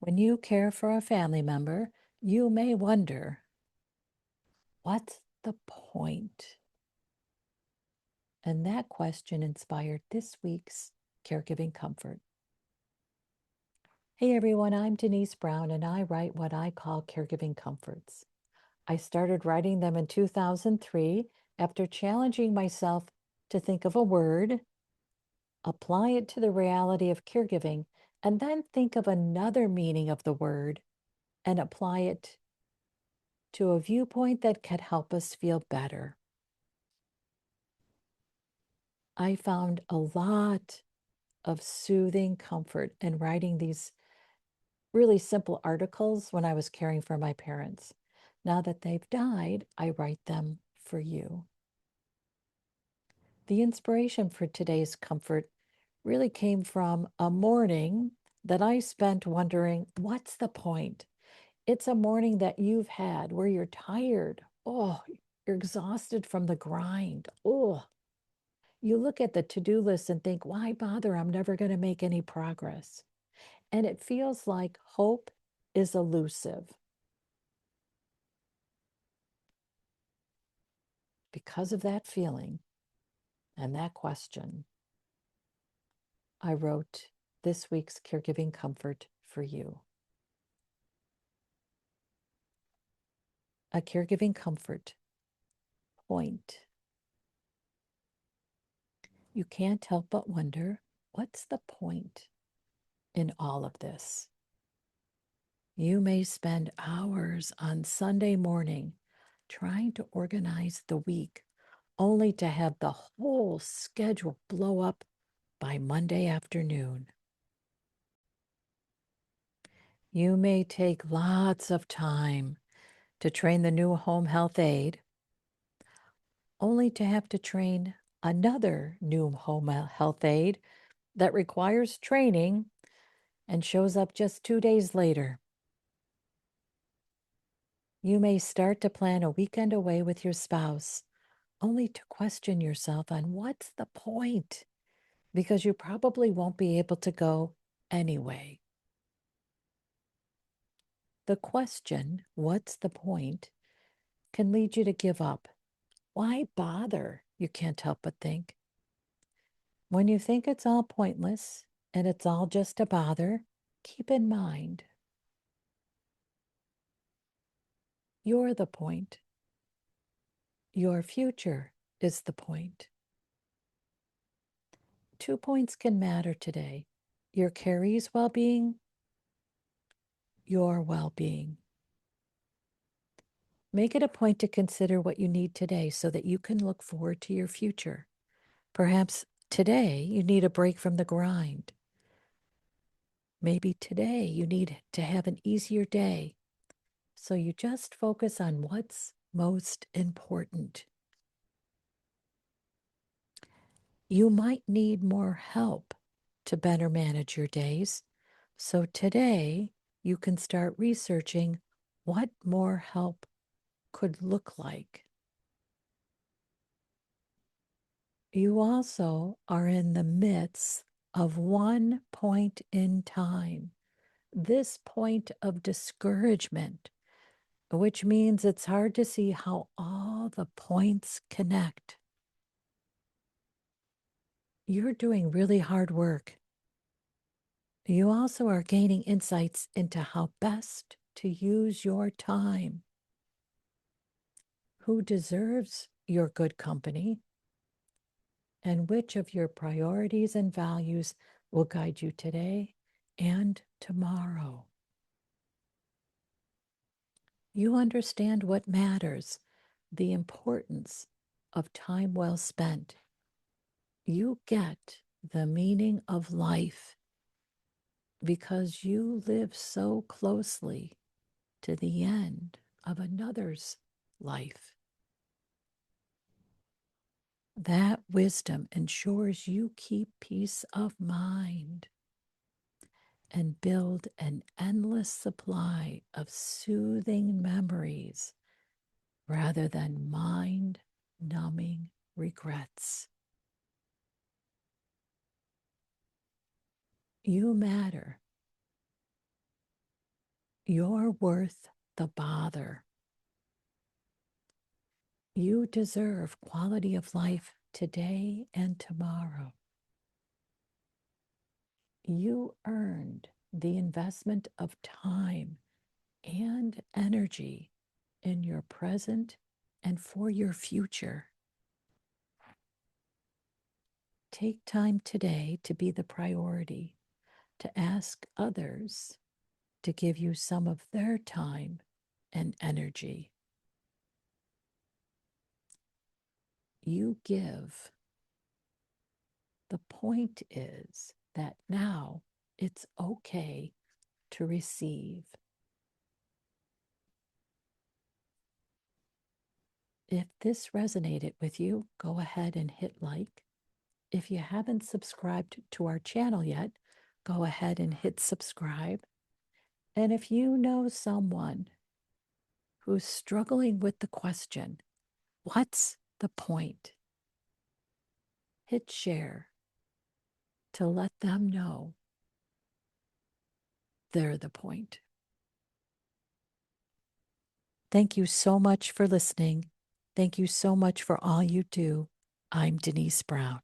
When you care for a family member, you may wonder, what's the point? And that question inspired this week's Caregiving Comfort. Hey everyone, I'm Denise Brown and I write what I call Caregiving Comforts. I started writing them in 2003 after challenging myself to think of a word, apply it to the reality of caregiving, and then think of another meaning of the word and apply it to a viewpoint that could help us feel better. I found a lot of soothing comfort in writing these really simple articles when I was caring for my parents. Now that they've died, I write them for you. The inspiration for today's comfort really came from a morning that I spent wondering, what's the point? It's a morning that you've had where you're tired. Oh, you're exhausted from the grind. Oh, you look at the to-do list and think, why bother? I'm never going to make any progress. And it feels like hope is elusive. Because of that feeling and that question, I wrote this week's Caregiving Comfort for you. A caregiving comfort point. You can't help but wonder, what's the point in all of this? You may spend hours on Sunday morning trying to organize the week, only to have the whole schedule blow up by Monday afternoon. You may take lots of time to train the new home health aide, only to have to train another new home health aide that requires training and shows up just 2 days later. You may start to plan a weekend away with your spouse, only to question yourself on what's the point, because you probably won't be able to go anyway. The question, what's the point, can lead you to give up. Why bother? You can't help but think. When you think it's all pointless and it's all just a bother, keep in mind, you're the point. Your future is the point. 2 points can matter today: your caree's well being, your well being. Make it a point to consider what you need today so that you can look forward to your future. Perhaps today you need a break from the grind. Maybe today you need to have an easier day. So you just focus on what's most important. You might need more help to better manage your days. So today you can start researching what more help could look like. You also are in the midst of one point in time, this point of discouragement, which means it's hard to see how all the points connect. You're doing really hard work. You also are gaining insights into how best to use your time. Who deserves your good company? And which of your priorities and values will guide you today and tomorrow? You understand what matters, the importance of time well spent. You get the meaning of life because you live so closely to the end of another's life. That wisdom ensures you keep peace of mind and build an endless supply of soothing memories rather than mind-numbing regrets. You matter. You're worth the bother. You deserve quality of life today and tomorrow. You earned the investment of time and energy in your present and for your future. Take time today to be the priority, to ask others to give you some of their time and energy. You give. The point is that now it's okay to receive. If this resonated with you, go ahead and hit like. If you haven't subscribed to our channel yet, go ahead and hit subscribe. And if you know someone who's struggling with the question, what's the point? Hit share to let them know they're the point. Thank you so much for listening. Thank you so much for all you do. I'm Denise Brown.